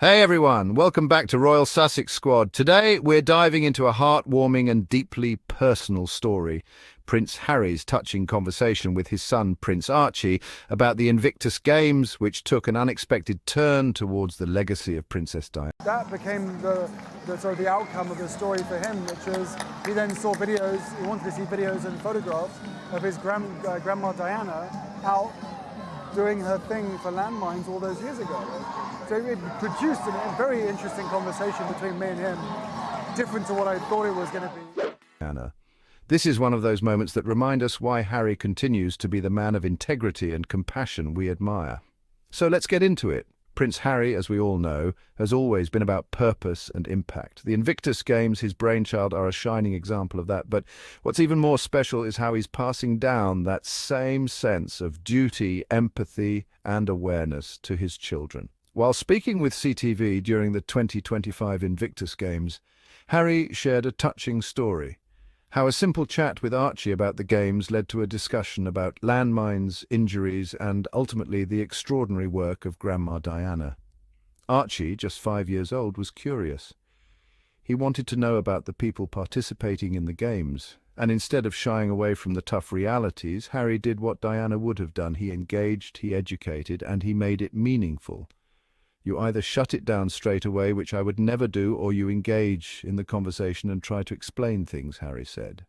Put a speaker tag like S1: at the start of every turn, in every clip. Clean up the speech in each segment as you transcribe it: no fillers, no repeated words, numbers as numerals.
S1: Hey everyone, welcome back to Royal Sussex Squad. Today we're diving into a heartwarming and deeply personal story. Prince Harry's touching conversation with his son Prince Archie about the Invictus Games, which took an unexpected turn towards the legacy of Princess Diana.
S2: That became the outcome of the story for him, which is he then saw videos, he wanted to see videos and photographs of his grandma Diana out doing her thing for landmines all those years ago. So it produced a very interesting conversation between me and him, different to what I thought it was going to be.
S1: Anna. This is one of those moments that remind us why Harry continues to be the man of integrity and compassion we admire. So let's get into it. Prince Harry, as we all know, has always been about purpose and impact. The Invictus Games, his brainchild, are a shining example of that. But what's even more special is how he's passing down that same sense of duty, empathy, and awareness to his children. While speaking with CTV during the 2025 Invictus Games, Harry shared a touching story. How a simple chat with Archie about the Games led to a discussion about landmines, injuries, and ultimately the extraordinary work of Grandma Diana. Archie, just 5 years old, was curious. He wanted to know about the people participating in the Games, and instead of shying away from the tough realities, Harry did what Diana would have done. He engaged, he educated, and he made it meaningful. You either shut it down straight away, which I would never do, or you engage in the conversation and try to explain things, Harry said.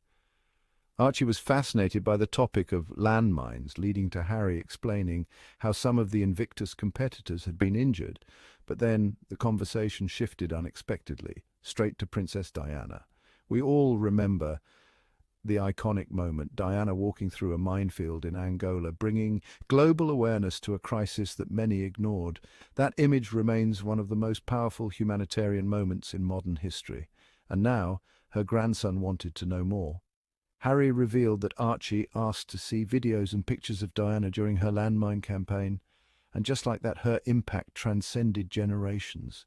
S1: Archie was fascinated by the topic of landmines, leading to Harry explaining how some of the Invictus competitors had been injured. But then the conversation shifted unexpectedly, straight to Princess Diana. We all remember the iconic moment, Diana walking through a minefield in Angola, bringing global awareness to a crisis that many ignored. That image remains one of the most powerful humanitarian moments in modern history. And now, her grandson wanted to know more. Harry revealed that Archie asked to see videos and pictures of Diana during her landmine campaign, and just like that, her impact transcended generations.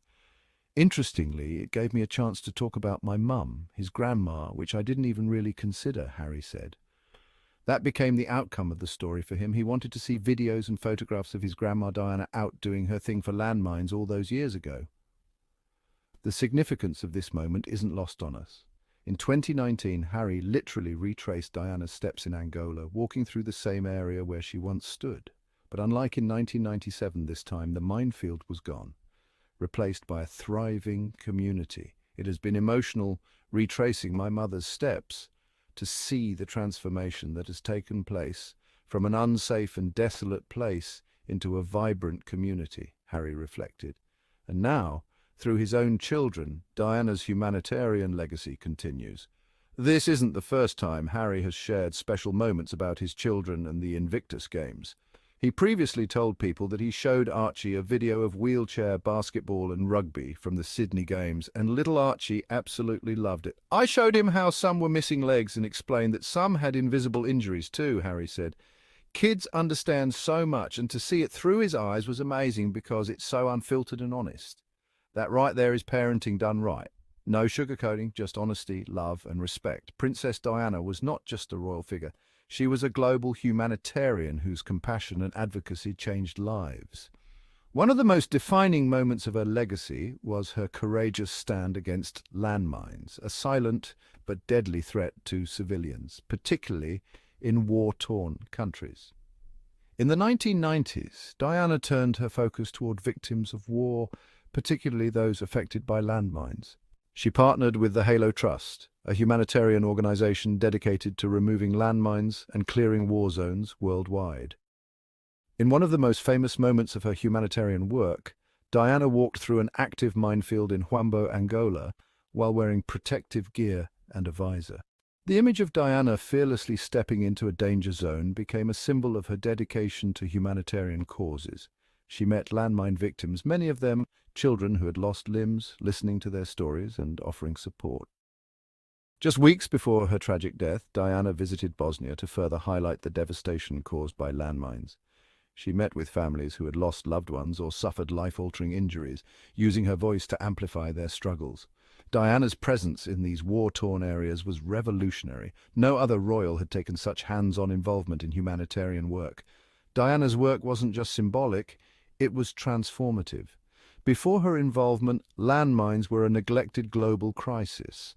S1: Interestingly, it gave me a chance to talk about my mum, his grandma, which I didn't even really consider, Harry said. That became the outcome of the story for him. He wanted to see videos and photographs of his grandma Diana out doing her thing for landmines all those years ago. The significance of this moment isn't lost on us. In 2019, Harry literally retraced Diana's steps in Angola, walking through the same area where she once stood. But unlike in 1997 this time, the minefield was gone, replaced by a thriving community. It has been emotional retracing my mother's steps to see the transformation that has taken place from an unsafe and desolate place into a vibrant community, Harry reflected. And now, through his own children, Diana's humanitarian legacy continues. This isn't the first time Harry has shared special moments about his children and the Invictus Games. He previously told people that he showed Archie a video of wheelchair basketball and rugby from the Sydney Games, and little Archie absolutely loved it. I showed him how some were missing legs and explained that some had invisible injuries too, Harry said. Kids understand so much, and to see it through his eyes was amazing because it's so unfiltered and honest. That right there is parenting done right. No sugarcoating, just honesty, love and respect. Princess Diana was not just a royal figure. She was a global humanitarian whose compassion and advocacy changed lives. One of the most defining moments of her legacy was her courageous stand against landmines, a silent but deadly threat to civilians, particularly in war-torn countries. In the 1990s, Diana turned her focus toward victims of war, particularly those affected by landmines. She partnered with the Halo Trust, a humanitarian organization dedicated to removing landmines and clearing war zones worldwide. In one of the most famous moments of her humanitarian work, Diana walked through an active minefield in Huambo, Angola, while wearing protective gear and a visor. The image of Diana fearlessly stepping into a danger zone became a symbol of her dedication to humanitarian causes. She met landmine victims, many of them children who had lost limbs, listening to their stories and offering support. Just weeks before her tragic death, Diana visited Bosnia to further highlight the devastation caused by landmines. She met with families who had lost loved ones or suffered life-altering injuries, using her voice to amplify their struggles. Diana's presence in these war-torn areas was revolutionary. No other royal had taken such hands-on involvement in humanitarian work. Diana's work wasn't just symbolic, it was transformative. Before her involvement, landmines were a neglected global crisis.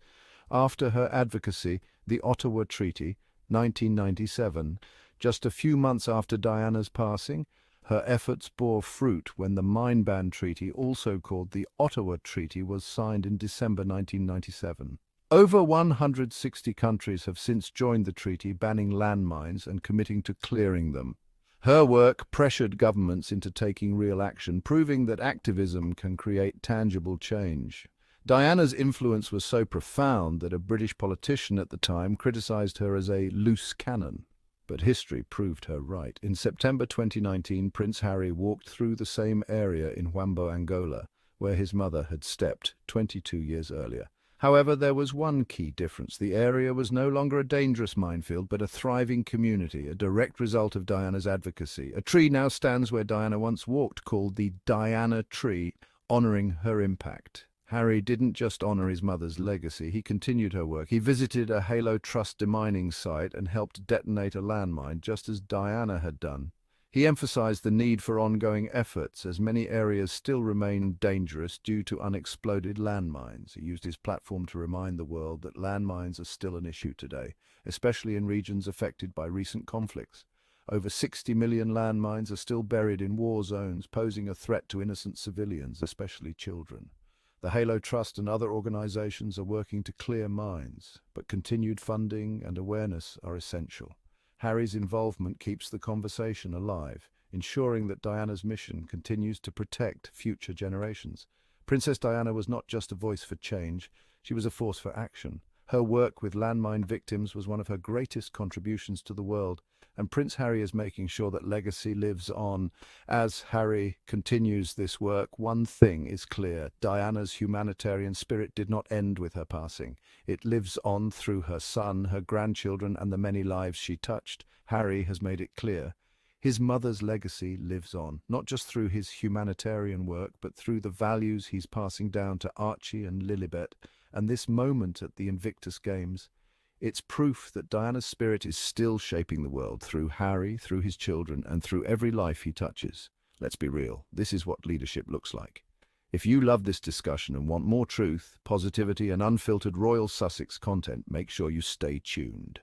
S1: After her advocacy, the Ottawa Treaty, 1997, just a few months after Diana's passing, her efforts bore fruit when the Mine Ban Treaty, also called the Ottawa Treaty, was signed in December 1997. Over 160 countries have since joined the treaty, banning landmines and committing to clearing them. Her work pressured governments into taking real action, proving that activism can create tangible change. Diana's influence was so profound that a British politician at the time criticized her as a loose cannon. But history proved her right. In September 2019, Prince Harry walked through the same area in Huambo, Angola, where his mother had stepped 22 years earlier. However, there was one key difference. The area was no longer a dangerous minefield, but a thriving community, a direct result of Diana's advocacy. A tree now stands where Diana once walked, called the Diana Tree, honoring her impact. Harry didn't just honor his mother's legacy, he continued her work. He visited a Halo Trust demining site and helped detonate a landmine, just as Diana had done. He emphasized the need for ongoing efforts, as many areas still remain dangerous due to unexploded landmines. He used his platform to remind the world that landmines are still an issue today, especially in regions affected by recent conflicts. Over 60 million landmines are still buried in war zones, posing a threat to innocent civilians, especially children. The Halo Trust and other organizations are working to clear mines, but continued funding and awareness are essential. Harry's involvement keeps the conversation alive, ensuring that Diana's mission continues to protect future generations. Princess Diana was not just a voice for change, she was a force for action. Her work with landmine victims was one of her greatest contributions to the world, and Prince Harry is making sure that legacy lives on. As Harry continues this work, one thing is clear: Diana's humanitarian spirit did not end with her passing. It lives on through her son, her grandchildren, and the many lives she touched. Harry has made it clear. His mother's legacy lives on, not just through his humanitarian work, but through the values he's passing down to Archie and Lilibet. And this moment at the Invictus Games, it's proof that Diana's spirit is still shaping the world through Harry, through his children, and through every life he touches. Let's be real, this is what leadership looks like. If you love this discussion and want more truth, positivity, and unfiltered Royal Sussex content, make sure you stay tuned.